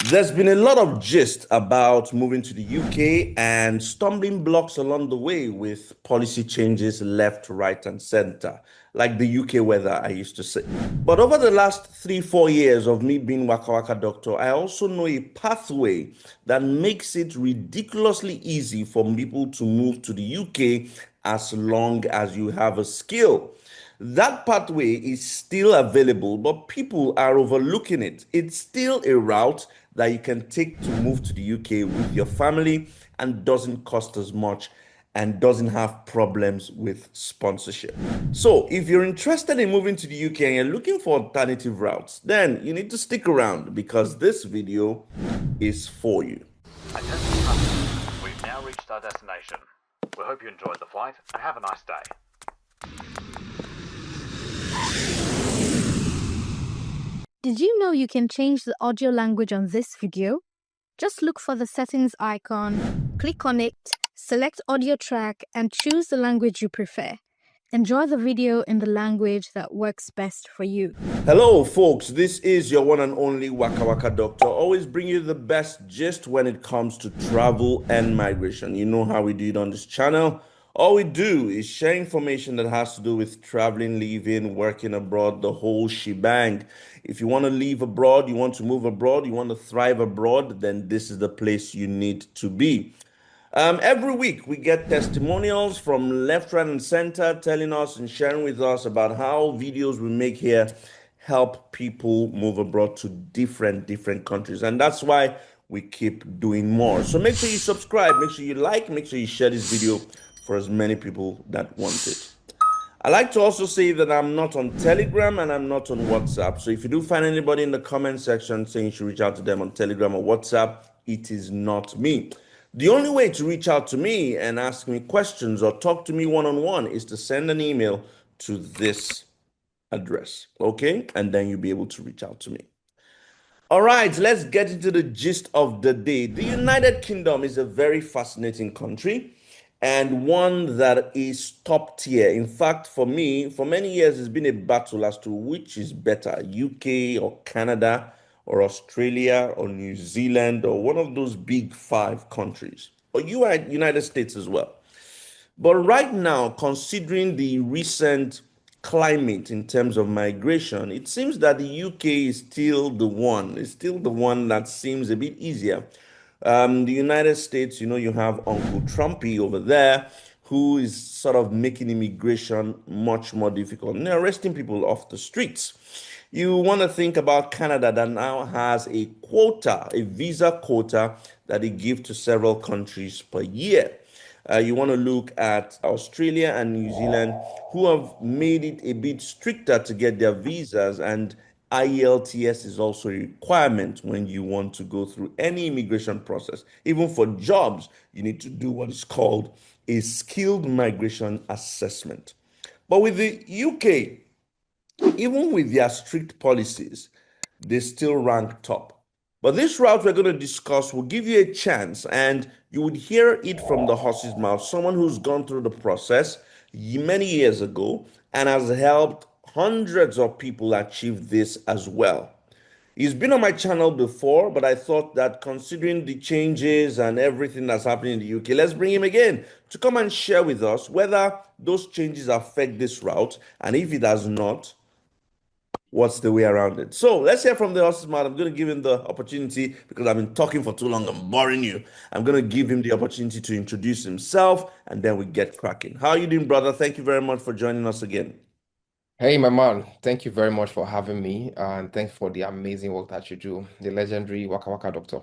There's been a lot of gist about moving to the UK and stumbling blocks along the way with policy changes left, right, and center, like the UK weather, I used to say. But over the last 3, 4 years of me being Waka Waka Doctor, I also know a pathway that makes it ridiculously easy for people to move to the UK as long as you have a skill. That pathway is still available, but people are overlooking it. It's still a route that you can take to move to the UK with your family and doesn't cost as much and doesn't have problems with sponsorship. So, if you're interested in moving to the UK and you're looking for alternative routes, then you need to stick around because this video is for you. Attention passengers, we've now reached our destination. We hope you enjoyed the flight and have a nice day. Did you know you can change the audio language on this video? Just look for the settings icon, click on it, select audio track, and choose the language you prefer. Enjoy the video in the language that works best for you. Hello, folks. This is your one and only Waka Waka Doctor. Always bring you the best gist when it comes to travel and migration. You know how we do it on this channel. All we do is share information that has to do with traveling, living, working abroad, the whole shebang. If you want to live abroad, you want to move abroad, you want to thrive abroad, then this is the place you need to be. Every week we get testimonials from left, right, and center telling us and sharing with us about how videos we make here help people move abroad to different countries. And that's why we keep doing more. So make sure you subscribe, make sure you like, make sure you share this video for as many people that want it. I like to also say that I'm not on Telegram and I'm not on WhatsApp. So if you do find anybody in the comment section saying you should reach out to them on Telegram or WhatsApp, it is not me. The only way to reach out to me and ask me questions or talk to me one-on-one is to send an email to this address, okay? And then you'll be able to reach out to me. All right, let's get into the gist of the day. The United Kingdom is a very fascinating country and one that is top tier. In fact, for me, for many years, it's been a battle as to which is better, UK or Canada or Australia or New Zealand or one of those big 5 countries, or United States as well. But right now, considering the recent climate in terms of migration, it seems that the UK is still the one. It's still the one that seems a bit easier. The United States, you have Uncle Trumpy over there, who is sort of making immigration much more difficult and arresting people off the streets. You want to think about Canada that now has a quota, a visa quota that they give to several countries per year. You want to look at Australia and New Zealand, who have made it a bit stricter to get their visas, and IELTS is also a requirement when you want to go through any immigration process. Even for jobs, you need to do what is called a skilled migration assessment. But with the UK, even with their strict policies, they still rank top. But this route we're going to discuss will give you a chance, and you would hear it from the horse's mouth, someone who's gone through the process many years ago and has helped hundreds of people achieve this as well. He's been on my channel before, but I thought that considering the changes and everything that's happening in the UK, let's bring him again to come and share with us whether those changes affect this route, and if it does not, what's the way around it. So let's hear from the horse's mouth. I'm going to give him the opportunity because I've been talking for too long. I'm boring you. I'm going to give him the opportunity to introduce himself and then we get cracking. How are you doing, brother? Thank you very much for joining us again. Hey, my man, thank you very much for having me, and thanks for the amazing work that you do, the legendary Waka Waka Doctor.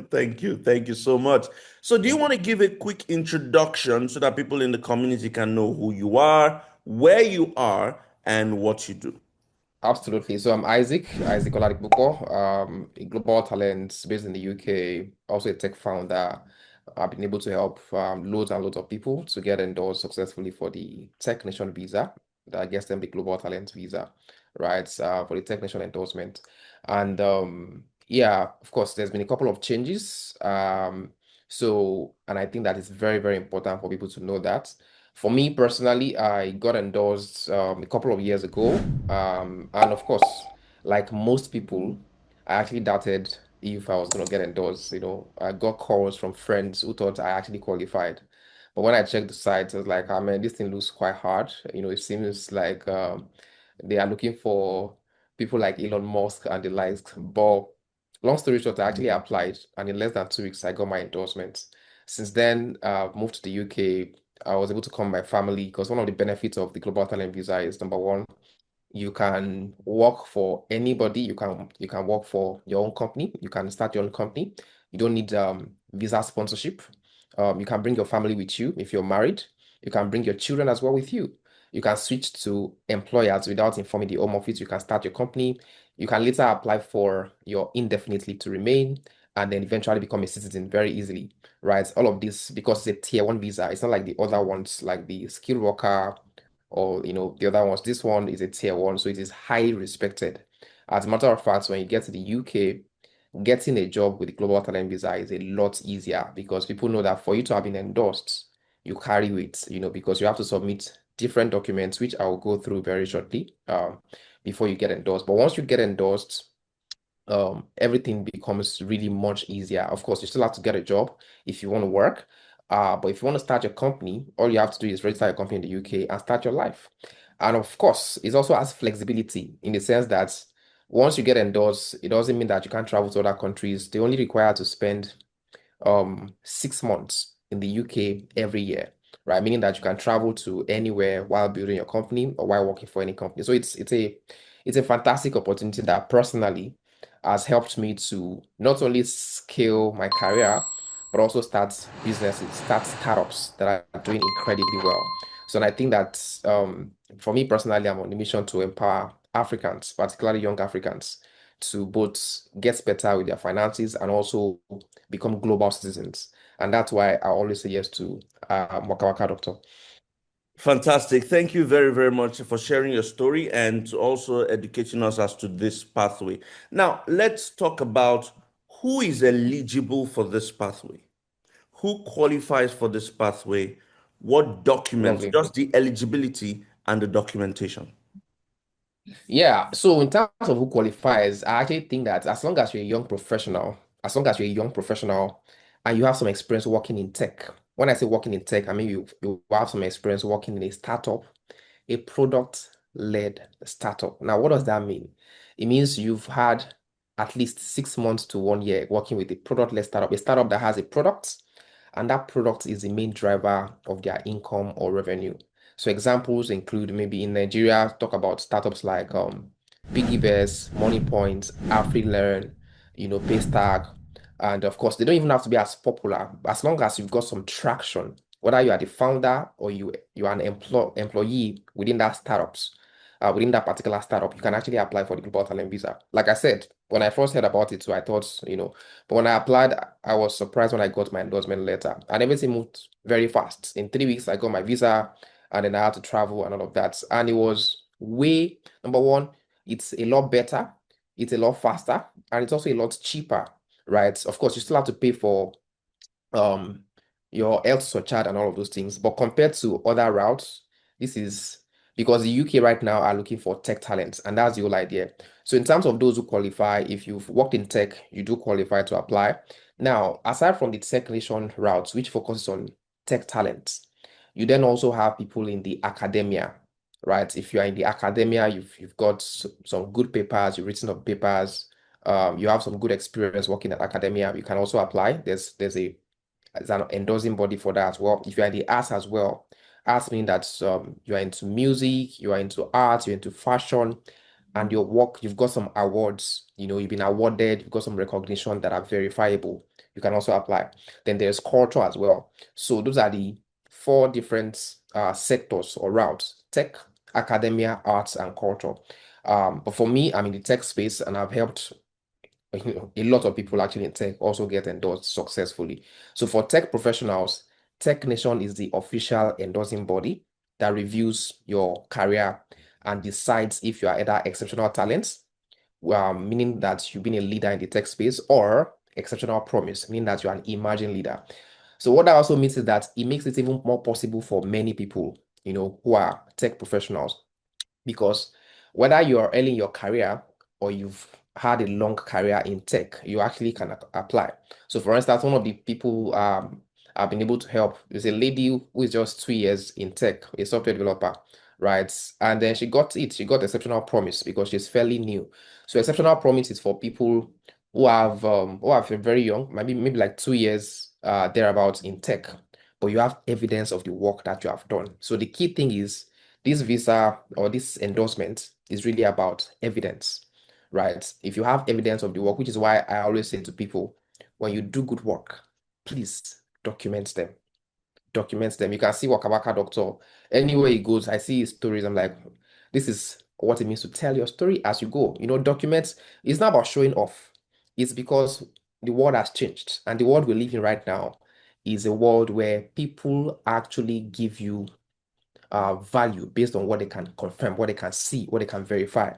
Thank you. Thank you so much. So do you want to give a quick introduction so that people in the community can know who you are, where you are, and what you do? Absolutely. So I'm Isaac Oladipupo, a global talent based in the UK, also a tech founder. I've been able to help loads and loads of people to get endorsed successfully for the Tech Nation visa, that gets them the global talent visa, right? For the Tech Nation endorsement. And yeah, of course, there's been a couple of changes. And I think that is very, very important for people to know that. For me personally, I got endorsed a couple of years ago. And of course, like most people, I actually doubted if I was going to get endorsed. I got calls from friends who thought I actually qualified. But when I checked the site, I was like, man, this thing looks quite hard. It seems like they are looking for people like Elon Musk and the likes. But long story short, I actually applied, and in less than 2 weeks, I got my endorsement. Since then, moved to the UK. I was able to come with my family because one of the benefits of the Global Talent Visa is number one, you can work for anybody. You can work for your own company. You can start your own company. You don't need visa sponsorship. You can bring your family with you if you're married. You can bring your children as well with you. You can switch to employers without informing the home office. You can start your company. You can later apply for your indefinite leave to remain and then eventually become a citizen very easily, right? All of this because it's a tier one visa. It's not like the other ones, like the skilled worker or the other ones. This one is a tier one, so it is highly respected. As a matter of fact, when you get to the UK, getting a job with the Global Talent Visa is a lot easier because people know that for you to have been endorsed, you carry weight, because you have to submit different documents, which I will go through very shortly, before you get endorsed. But once you get endorsed, everything becomes really much easier. Of course, you still have to get a job if you want to work. But if you want to start your company, all you have to do is register your company in the UK and start your life. And of course, it also has flexibility in the sense that once you get endorsed, it doesn't mean that you can't travel to other countries. They only require to spend 6 months in the UK every year, right? Meaning that you can travel to anywhere while building your company or while working for any company. So it's a fantastic opportunity that personally has helped me to not only scale my career, but also start businesses, start startups that are doing incredibly well. So and I think that for me personally, I'm on a mission to empower Africans, particularly young Africans, to both get better with their finances and also become global citizens. And that's why I always say yes to Waka Waka Doctor. Fantastic. Thank you very, very much for sharing your story and to also educating us as to this pathway. Now, let's talk about who is eligible for this pathway. Who qualifies for this pathway? What documents? Lovely. Just the eligibility and the documentation. Yeah, so in terms of who qualifies, I actually think that as long as you're a young professional, as long as you're a young professional and you have some experience working in tech, when I say working in tech, I mean you have some experience working in a startup, a product-led startup. Now, what does that mean? It means you've had at least 6 months to 1 year working with a startup that has a product, and that product is the main driver of their income or revenue. So examples include maybe in Nigeria, talk about startups like Piggyvest, Money Points, AfriLearn, Paystack, and of course they don't even have to be as popular as long as you've got some traction. Whether you are the founder or you are an employee within within that particular startup, you can actually apply for the Global Talent Visa. Like I said, when I first heard about it, so I thought, but when I applied, I was surprised when I got my endorsement letter, and everything moved very fast. In 3 weeks, I got my visa, and then I had to travel and all of that. And it was number one, it's a lot better, it's a lot faster, and it's also a lot cheaper, right? Of course, you still have to pay for um your health surcharge and all of those things. But compared to other routes, this is because the UK right now are looking for tech talents, and that's the whole idea. So in terms of those who qualify, if you've worked in tech, you do qualify to apply. Now, aside from the Tech Nation routes, which focuses on tech talents, you then also have people in the academia, right? If you are in the academia, you've got some good papers, you've written up papers, you have some good experience working at academia, you can also apply. There's an endorsing body for that as well. If you are in the arts as well, arts mean that you are into music, you are into art, you're into fashion, and your work, you've got some awards, you've been awarded, you've got some recognition that are verifiable. You can also apply. Then there's culture as well. So those are the four different sectors or routes: tech, academia, arts, and culture. But for me, I'm in the tech space and I've helped a lot of people actually in tech also get endorsed successfully. So for tech professionals, Tech Nation is the official endorsing body that reviews your career and decides if you are either exceptional talents, meaning that you've been a leader in the tech space, or exceptional promise, meaning that you are an emerging leader. So what that also means is that it makes it even more possible for many people, who are tech professionals, because whether you're early in your career or you've had a long career in tech, you actually can apply. So for instance, one of the people I've been able to help is a lady who is just 2 years in tech, a software developer, right? And then she got exceptional promise because she's fairly new. So exceptional promise is for people who are very young, maybe like 2 years thereabouts in tech, but you have evidence of the work that you have done. So the key thing is this visa or this endorsement is really about evidence, right? If you have evidence of the work, which is why I always say to people, when you do good work, please document them. Document them. You can see Waka Waka Doctor. Anywhere he goes, I see his stories. I'm like, this is what it means to tell your story as you go. Documents, it's not about showing off. It's because the world has changed. And the world we live in right now is a world where people actually give you value based on what they can confirm, what they can see, what they can verify.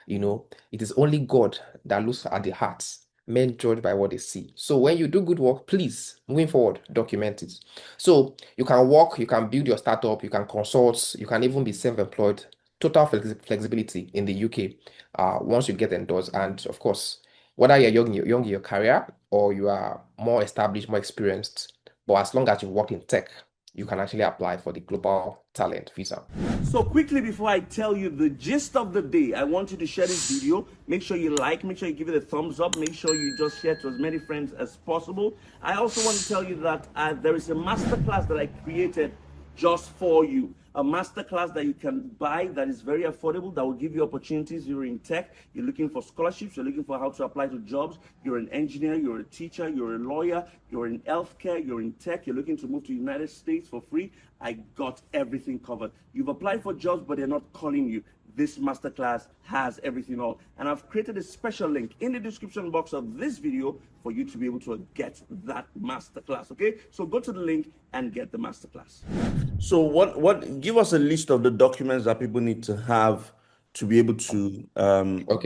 It is only God that looks at the hearts. Men judge by what they see. So when you do good work, please, moving forward, document it. So you can work, you can build your startup, you can consult, you can even be self-employed. Total flexibility in the UK once you get endorsed. And of course, whether you're young in your career or you are more established, more experienced, but as long as you work in tech, you can actually apply for the global talent visa. So quickly, before I tell you the gist of the day, I want you to share this video. Make sure you like, make sure you give it a thumbs up, make sure you just share to as many friends as possible. I also want to tell you that there is a masterclass that I created just for you. A masterclass that you can buy that is very affordable, that will give you opportunities. You're in tech, you're looking for scholarships, you're looking for how to apply to jobs, you're an engineer, you're a teacher, you're a lawyer, you're in healthcare, you're in tech, you're looking to move to the United States for free. I got everything covered. You've applied for jobs, but they're not calling you. This masterclass has everything all. And I've created a special link in the description box of this video for you to be able to get that masterclass, okay? So go to the link and get the masterclass. So give us a list of the documents that people need to have to be able to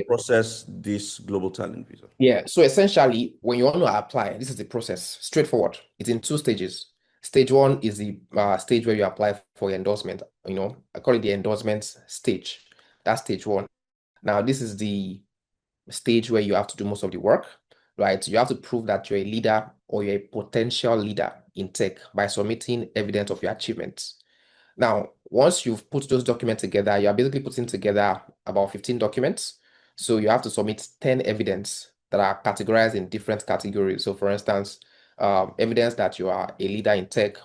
process this global talent visa. Yeah, so essentially, when you want to apply, this is the process, straightforward. It's in 2 stages. Stage 1 is the stage where you apply for your endorsement. I call it the endorsement stage. That's stage 1. Now, this is the stage where you have to do most of the work, right? You have to prove that you're a leader or you're a potential leader in tech by submitting evidence of your achievements. Now, once you've put those documents together, you're basically putting together about 15 documents. So you have to submit 10 evidence that are categorized in different categories. So for instance, evidence that you are a leader in tech,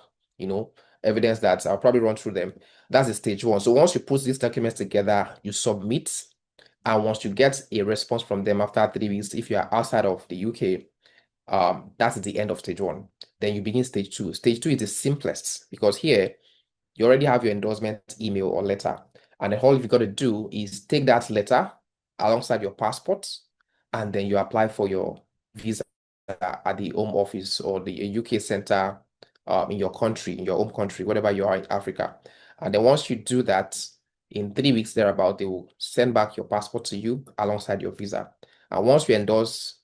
evidence that I'll probably run through them. That's the stage 1. So once you put these documents together, you submit. And once you get a response from them after 3 weeks, if you are outside of the UK, that's the end of stage 1. Then you begin stage 2. Stage 2 is the simplest because here you already have your endorsement email or letter. And then all you've got to do is take that letter alongside your passport, and then you apply for your visa at the Home Office or the UK center in your country, in your home country, whatever you are in Africa. And then once you do that, in 3 weeks thereabout, they will send back your passport to you alongside your visa. And once you endorse,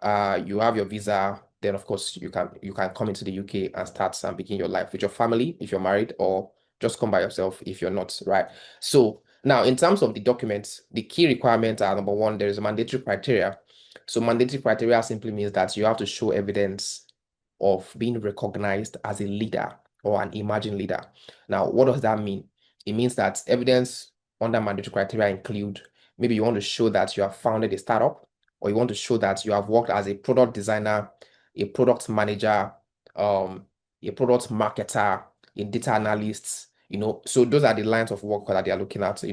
you have your visa, then of course you can come into the UK and start and begin your life with your family if you're married, or just come by yourself if you're not, right? So now in terms of the documents, the key requirements are: number 1, there is a mandatory criteria. So mandatory criteria simply means that you have to show evidence of being recognized as a leader or an emerging leader. Now, what does that mean? It means that evidence under mandatory criteria include, maybe you want to show that you have founded a startup, or you want to show that you have worked as a product designer, a product manager, a product marketer, a data analyst, so those are the lines of work that they are looking at,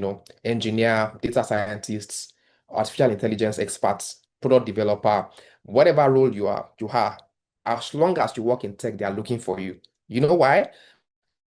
engineer, data scientists, artificial intelligence experts, product developer, whatever role you are, as long as you work in tech, they are looking for you. You know why?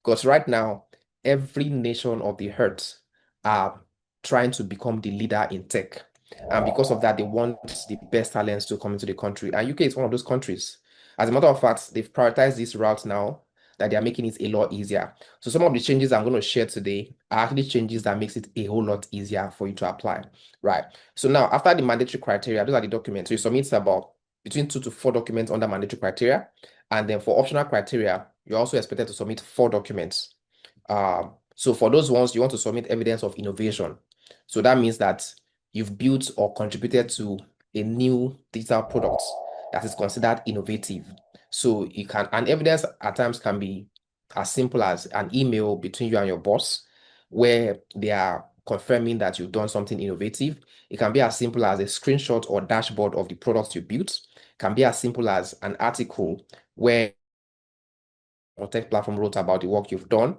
Because right now, every nation of the earth are trying to become the leader in tech. And because of that, they want the best talents to come into the country. And UK is one of those countries. As a matter of fact, they've prioritized this route now that they are making it a lot easier. So some of the changes I'm going to share today are actually changes that makes it a whole lot easier for you to apply, right? So now, after the mandatory criteria, those are the documents. So you submit about between 2 to 4 documents under mandatory criteria. And then for optional criteria, you're also expected to submit 4 documents. So for those ones, you want to submit evidence of innovation. So that means that you've built or contributed to a new digital product that is considered innovative. So you can, and evidence at times can be as simple as an email between you and your boss where they are confirming that you've done something innovative. It can be as simple as a screenshot or dashboard of the products you built. It can be as simple as an article where or tech platform wrote about the work you've done.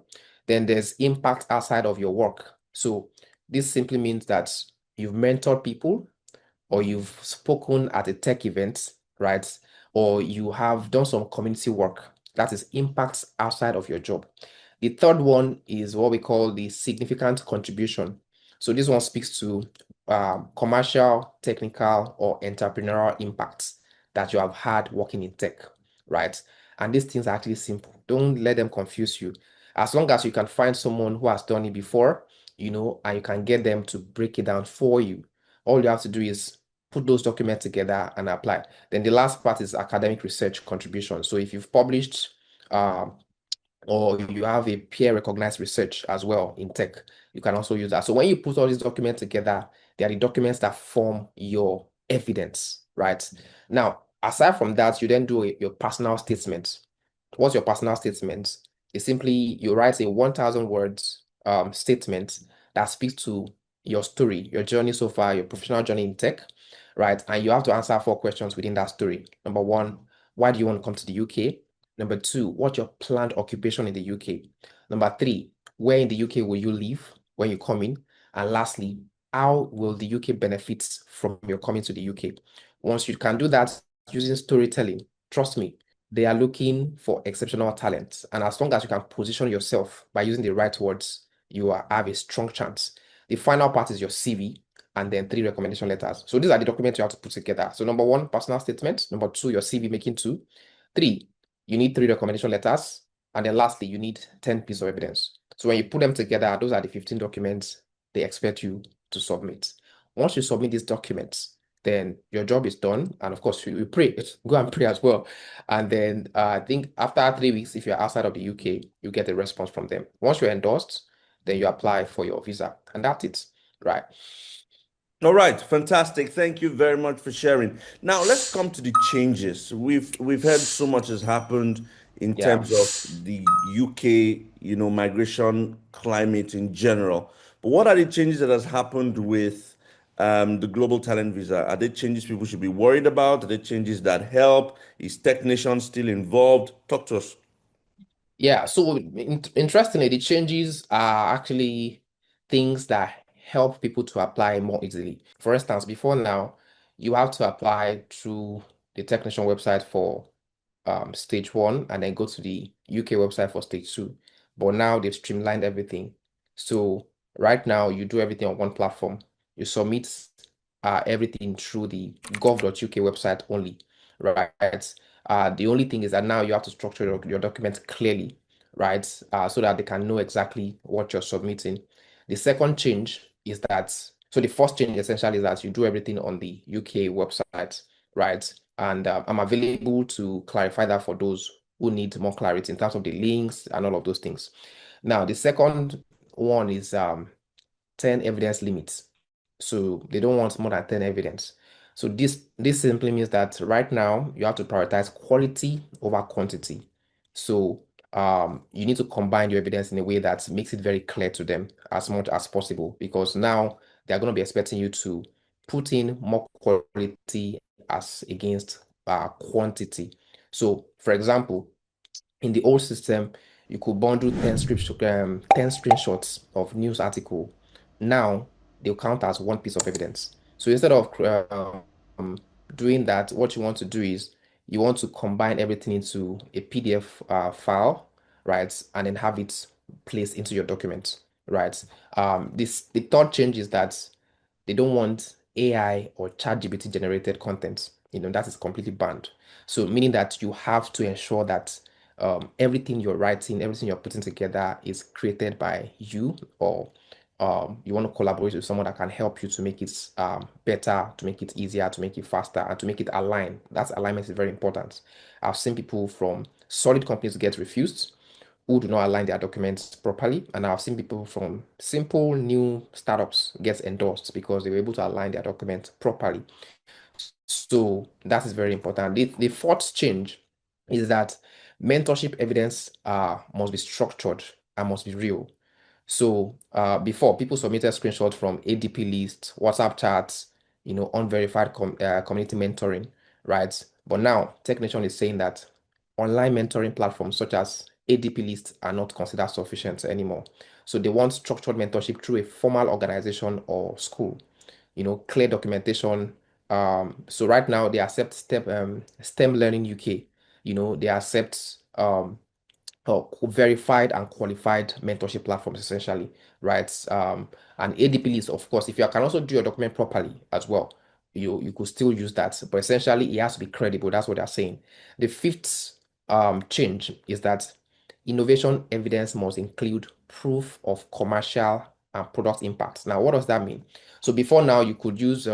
Then there's impact outside of your work. So this simply means that you've mentored people or you've spoken at a tech event, right? Or you have done some community work. That is impacts outside of your job. The third one is what we call the significant contribution. So this one speaks to commercial, technical, or entrepreneurial impacts that you have had working in tech, right? And these things are actually simple. Don't let them confuse you. As long as you can find someone who has done it before, and you can get them to break it down for you, all you have to do is put those documents together and apply. Then the last part is academic research contribution. So if you've published or you have a peer recognized research as well in tech, you can also use that. So when you put all these documents together, they are the documents that form your evidence, right? Now, aside from that, you then do your personal statement. What's your personal statement? It's simply you write a 1,000 words statement that speaks to your story, your journey so far, your professional journey in tech, right? And you have to answer 4 questions within that story. Number one, why do you want to come to the UK? Number two, what's your planned occupation in the UK? Number three, where in the UK will you live when you come in? And lastly, how will the UK benefit from your coming to the UK? Once you can do that using storytelling, trust me, they are looking for exceptional talent. And as long as you can position yourself by using the right words, you have a strong chance. The final part is your CV and then 3 recommendation letters. So these are the documents you have to put together. So number one, personal statement. Number two, your CV making 2. 3, you need 3 recommendation letters. And then lastly, you need 10 pieces of evidence. So when you put them together, those are the 15 documents they expect you to submit. Once you submit these documents, then your job is done. And of course, you pray, go and pray as well. And then I think after 3 weeks, if you're outside of the UK, you get a response from them. Once you're endorsed, then you apply for your visa. And that's it, right? All right, fantastic. Thank you very much for sharing. Now let's come to the changes. We've heard so much has happened in Yeah. terms of the UK, migration climate in general. But what are the changes that has happened with the global talent visa? Are there changes people should be worried about? Are there changes that help? Is Technation still involved? Talk to us. Yeah, so interestingly, the changes are actually things that help people to apply more easily. For instance, before now, you have to apply through the Technician website for stage 1 and then go to the UK website for stage 2. But now they've streamlined everything. So right now, you do everything on one platform. You submit everything through the gov.uk website only, right? The only thing is that now you have to structure your documents clearly, right? So that they can know exactly what you're submitting. The second change is that, so the first change essentially is that you do everything on the UK website, right? And I'm available to clarify that for those who need more clarity in terms of the links and all of those things. Now, the second one is 10 evidence limits. So they don't want more than 10 evidence. So this simply means that right now you have to prioritize quality over quantity. So you need to combine your evidence in a way that makes it very clear to them as much as possible, because now they're going to be expecting you to put in more quality as against quantity. So for example, in the old system, you could bundle 10 screenshots of news article. Now they'll count as one piece of evidence. So instead of doing that, what you want to do is you want to combine everything into a PDF file, right? And then have it placed into your document, right? The third change is that they don't want AI or ChatGPT generated content. That is completely banned. So meaning that you have to ensure that everything you're writing, everything you're putting together is created by you, or you want to collaborate with someone that can help you to make it better, to make it easier, to make it faster, and to make it align. That alignment is very important. I've seen people from solid companies get refused, who do not align their documents properly. And I've seen people from simple new startups get endorsed because they were able to align their documents properly. So that is very important. The fourth change is that mentorship evidence must be structured and must be real. So before, people submitted screenshots from ADP lists, WhatsApp chats, unverified community mentoring, right? But now TechNation is saying that online mentoring platforms such as ADP lists are not considered sufficient anymore. So they want structured mentorship through a formal organization or school, clear documentation. So right now they accept STEM Learning UK, they accept verified and qualified mentorship platforms essentially, right? And ADP list, of course, if you can also do your document properly as well, you could still use that. But essentially, it has to be credible. That's what they're saying. The fifth change is that innovation evidence must include proof of commercial and product impact. Now, what does that mean? So before now, you could use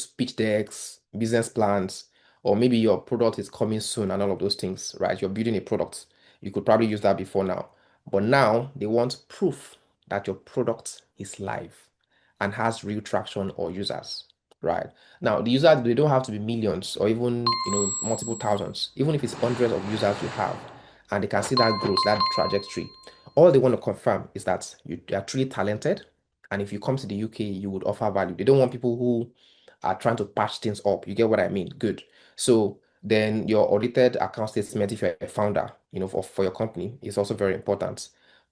pitch decks, business plans, or maybe your product is coming soon and all of those things, right? You're building a product. You could probably use that before now. But now they want proof that your product is live and has real traction or users, right? Now, the users, they don't have to be millions or even, multiple thousands, even if it's hundreds of users you have, and they can see that growth, that trajectory. All they want to confirm is that you are truly talented, and if you come to the UK, you would offer value. They don't want people who are trying to patch things up. You get what I mean? Good. So then your audited account statement, if you're a founder, for your company, is also very important.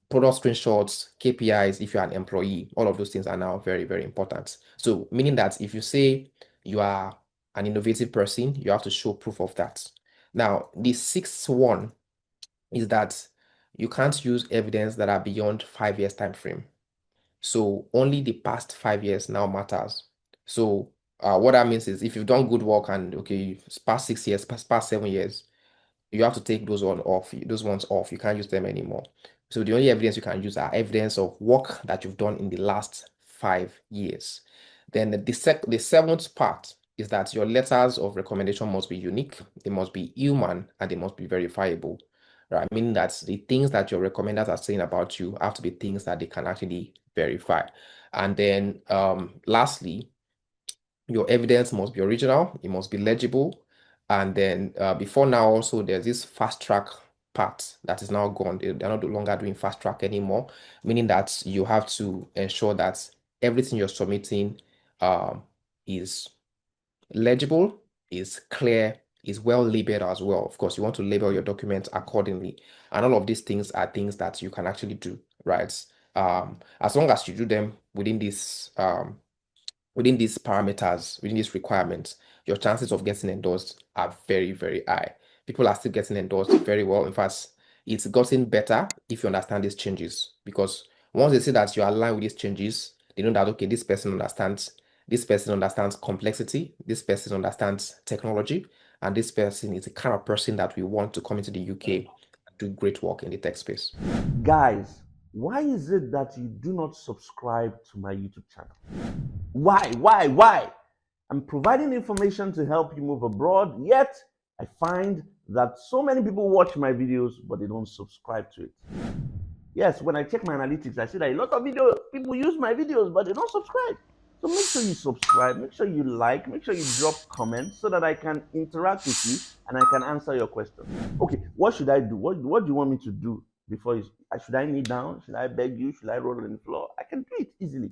Product screenshots, KPIs, if you're an employee, all of those things are now very, very important. So meaning that if you say you are an innovative person, you have to show proof of that. Now, the sixth one is that you can't use evidence that are beyond 5 years time frame. So only the past 5 years now matters. So what that means is if you've done good work and okay, past 6 years, past 7 years, you have to take those ones off. You can't use them anymore. So the only evidence you can use are evidence of work that you've done in the last 5 years. Then the seventh part is that your letters of recommendation must be unique, they must be human, and they must be verifiable. Right? Meaning that the things that your recommenders are saying about you have to be things that they can actually verify. And then lastly, your evidence must be original, it must be legible. And then before now, also there's this fast track part that is now gone. They're no longer doing fast track anymore, meaning that you have to ensure that everything you're submitting is legible, is clear, is well labeled as well. Of course, you want to label your documents accordingly. And all of these things are things that you can actually do, right? As long as you do them within these parameters, within these requirements, your chances of getting endorsed are very, very high. People are still getting endorsed very well. In fact, it's gotten better if you understand these changes, because once they see that you align with these changes, they know that, okay, this person understands complexity, this person understands technology, and this person is the kind of person that we want to come into the UK and do great work in the tech space. Guys, why is it that you do not subscribe to my YouTube channel? Why? I'm providing information to help you move abroad, yet I find that so many people watch my videos, but they don't subscribe to it. Yes, when I check my analytics, I see that a lot of people use my videos, but they don't subscribe. So make sure you subscribe, make sure you like, make sure you drop comments so that I can interact with you and I can answer your questions. Okay, what should I do? What do you want me to do before you? Should I kneel down? Should I beg you? Should I roll on the floor? I can do it easily.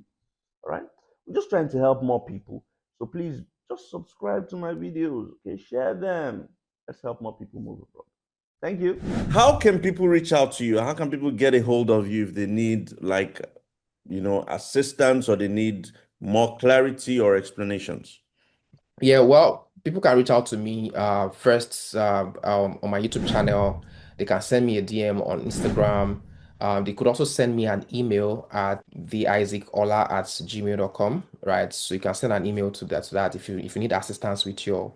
All right. We're just trying to help more people. So please just subscribe to my videos. Okay, share them. Let's help more people move abroad. Thank you. How can people reach out to you? How can people get a hold of you if they need assistance or they need more clarity or explanations? Yeah, well, people can reach out to me first on my YouTube channel. They can send me a DM on Instagram. They could also send me an email at theisaacola@gmail.com, right? So you can send an email to that if you need assistance with your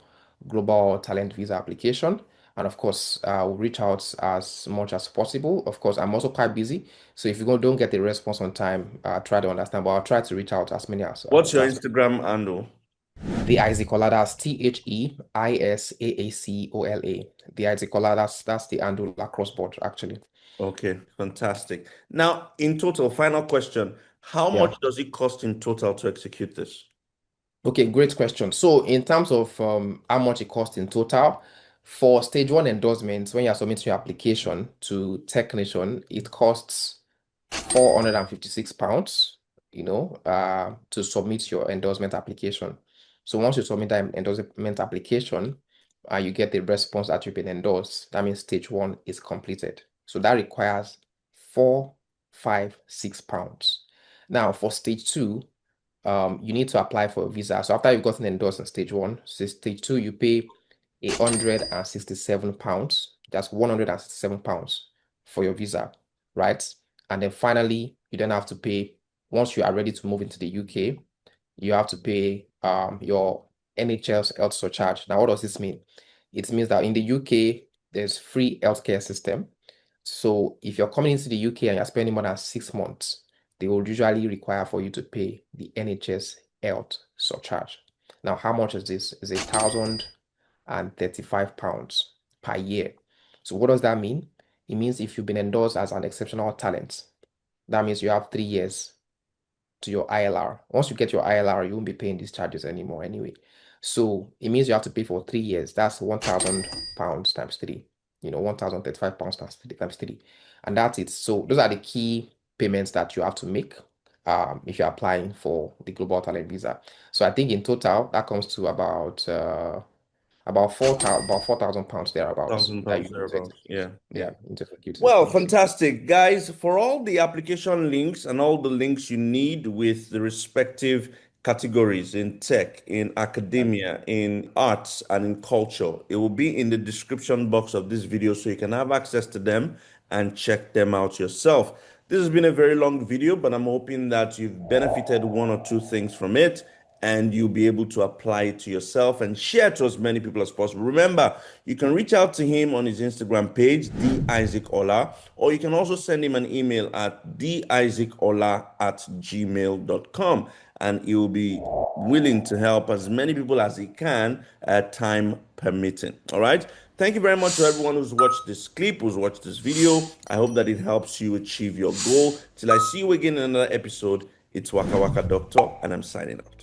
global talent visa application. And of course, we'll reach out as much as possible. Of course, I'm also quite busy. So if you don't get the response on time, try to understand, but I'll try to reach out as many as What's your as Instagram handle? The Isaac Ola, that's THEISAACOLA. The Isaac Ola, that's the handle across board, actually. Okay, fantastic. Now, in total, final question, how Yeah. much does it cost in total to execute this? Okay, great question. So in terms of how much it costs in total, for stage one endorsements, when you're submitting your application to Technician, it costs £456, to submit your endorsement application. So once you submit that endorsement application, you get the response that you've been endorsed. That means stage one is completed. So that requires £456. Now for stage two, you need to apply for a visa. So after you've gotten endorsed in stage one, so stage two, you pay £167. That's £167 for your visa, right? And then finally, you then have to pay, once you are ready to move into the UK, you have to pay your NHS health surcharge. Now, what does this mean? It means that in the UK, there's free healthcare system. So if you're coming into the UK and you're spending more than 6 months, they will usually require for you to pay the NHS health surcharge. Now, how much is this? It's £1,035 per year. So what does that mean? It means if you've been endorsed as an exceptional talent, that means you have 3 years to your ILR. Once you get your ILR, you won't be paying these charges anymore anyway. So it means you have to pay for 3 years. That's £1,000 times three. £1,035 times three. And that's it. So those are the key payments that you have to make if you're applying for the Global Talent Visa. So I think in total that comes to about £4,000 thereabouts Thousand that pounds you need to thereabouts. execute. Yeah, yeah. Yeah, you need to execute Well, this. fantastic, guys. For all the application links and all the links you need with the respective categories in tech, in academia, in arts, and in culture, it will be in the description box of this video so you can have access to them and check them out yourself. This has been a very long video, but I'm hoping that you've benefited one or two things from it and you'll be able to apply it to yourself and share to as many people as possible. Remember, you can reach out to him on his Instagram page, DIsaacola, or you can also send him an email at disaacola@gmail.com, and he will be willing to help as many people as he can, time permitting. All right. Thank you very much to everyone who's watched this clip, who's watched this video. I hope that it helps you achieve your goal. Till I see you again in another episode, it's Waka Waka Doctor, and I'm signing out.